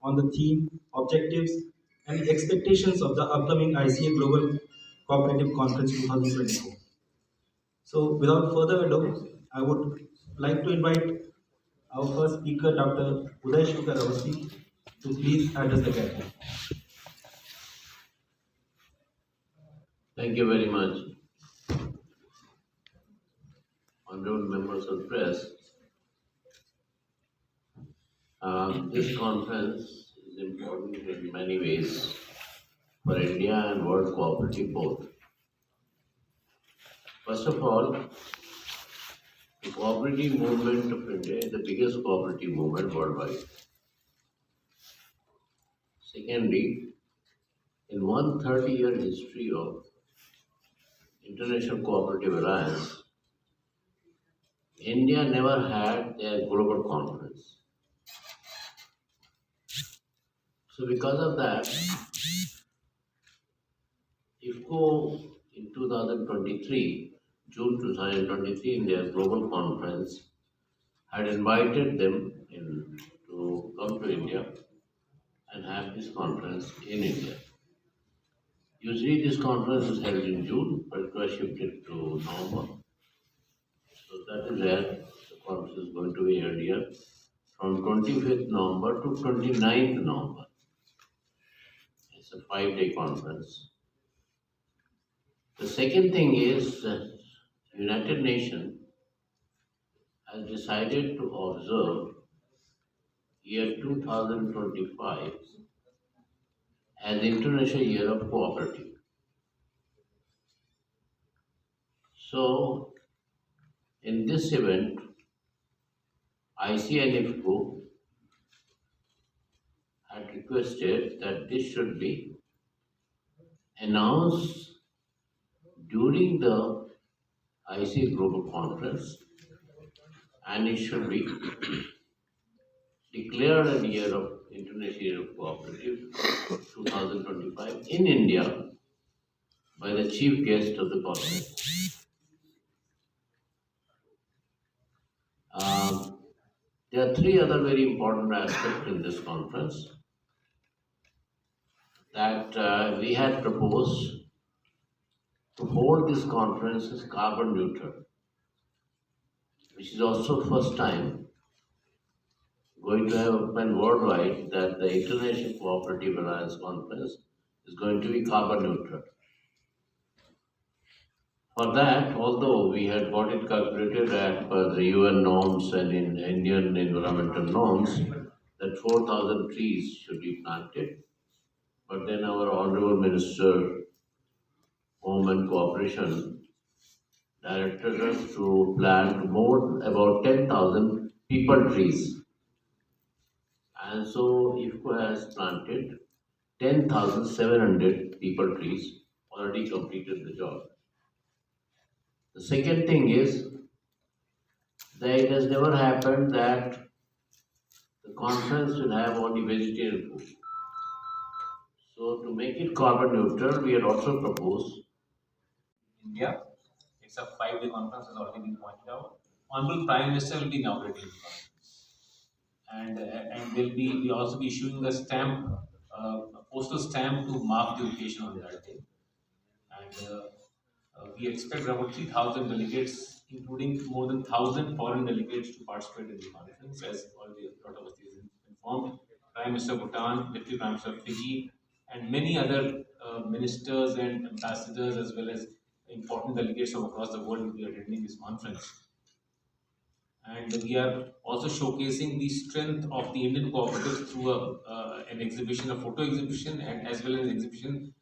on the theme, objectives, and expectations of the upcoming ICA Global Cooperative Conference 2024. So, without further ado, I would like to invite our first speaker, Dr. Uday Shankar Awasthi, to please address the gathering. Thank you very much. Honorable members of the press, this conference is important in many ways for India and world cooperative both. First of all, the cooperative movement of India is the biggest cooperative movement worldwide. Secondly, in 130-year history of International Cooperative Alliance, India never had a global conference. So because of that, IFFCO in 2023, June 2023, in their global conference, had invited them to come to India and have this conference in India. Usually this conference is held in June, but it was shifted to November. So that is where the conference is going to be held here from 25th November to 29th November. It's a 5-day conference. The second thing is that the United Nations has decided to observe year 2025 as the International Year of Cooperative. So, in this event, ICA and IFFCO had requested that this should be announced during the ICA Global Conference, and it should be declared a year of International Year of Cooperative 2025 in India by the chief guest of the conference. There are 3 other very important aspects in this conference that we had proposed to hold this conference as carbon neutral, which is also first time going to happen worldwide that the International Cooperative Alliance Conference is going to be carbon neutral. For that, although we had got it calculated as per the UN norms and in Indian environmental norms, that 4,000 trees should be planted. But then our Honorable Minister, Home and Cooperation, directed us to plant about 10,000 people trees. And so IFFCO has planted 10,700 people trees, already completed the job. The second thing is that it has never happened that the conference will have only vegetarian food. So to make it carbon neutral, we had also proposed India. It's a 5-day conference, has already been pointed out. Honorable Prime Minister will be inaugurating the conference. And we'll also be issuing a stamp, a postal stamp to mark the occasion on that day. And we expect about 3,000 delegates, including more than 1,000 foreign delegates to participate in the conference, as already Dr. Awasthi is informed. Prime Minister of Bhutan, Deputy Prime Minister of Fiji, and many other ministers and ambassadors, as well as important delegates from across the world will be attending this conference. And we are also showcasing the strength of the Indian cooperatives through an exhibition, a photo exhibition, and as well as an exhibition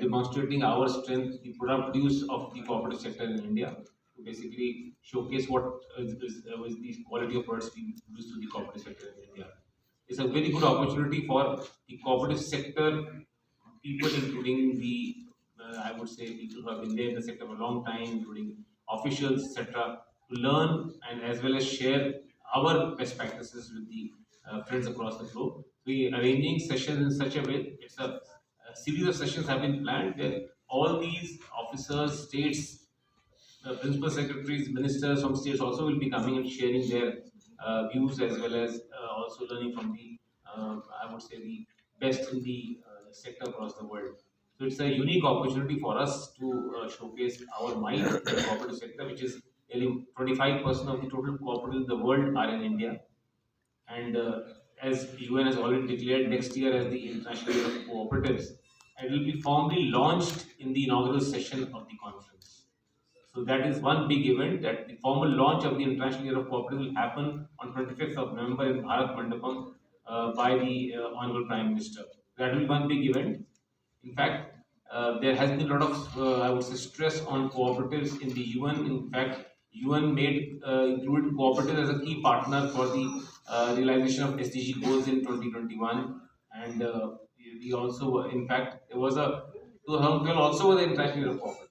demonstrating our strength, the produce of the cooperative sector in India, to basically showcase what is the quality of products being produced through the cooperative sector in India. It's a very good opportunity for the cooperative sector people, including the, I would say, people who have been there in the sector for a long time, including officials, etc., to learn and as well as share our best practices with the friends across the globe. We are arranging sessions in such a way, it's a series of sessions have been planned where all these officers, states, principal secretaries, ministers from states also will be coming and sharing their views, as well as also learning from the I would say, the best in the sector across the world. So it's a unique opportunity for us to showcase our might in the cooperative sector, which is nearly 25% of the total cooperatives in the world are in India. And as UN has already declared next year as the International Year of Cooperatives, it will be formally launched in the inaugural session of the conference. So that is one big event, that the formal launch of the International Year of Cooperative will happen on 25th of November in Bharat Mandapam by the Honorable Prime Minister. That will be one big event. In fact, there has been a lot of, I would say, stress on cooperatives in the UN. In fact, UN made included cooperatives as a key partner for the realization of SDG goals in 2021. And we also, in fact, there was a 2012 also was the International Year of Cooperative.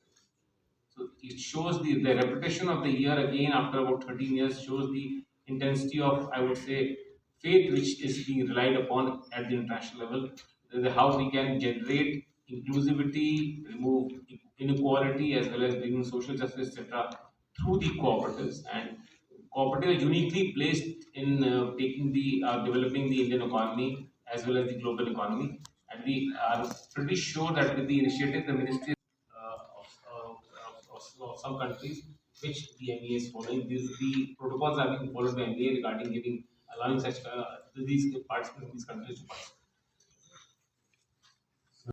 So it shows the repetition of the year again after about 13 years shows the intensity of, I would say, faith which is being relied upon at the international level. How we can generate inclusivity, remove inequality, as well as bringing social justice, etc., through the cooperatives. And cooperative are uniquely placed in taking the developing the Indian economy as well as the global economy. And we are pretty sure that with the initiative, the ministry of some countries which the MEA is following. The protocols are being followed by MEA regarding allowing such these participants in these countries to participate.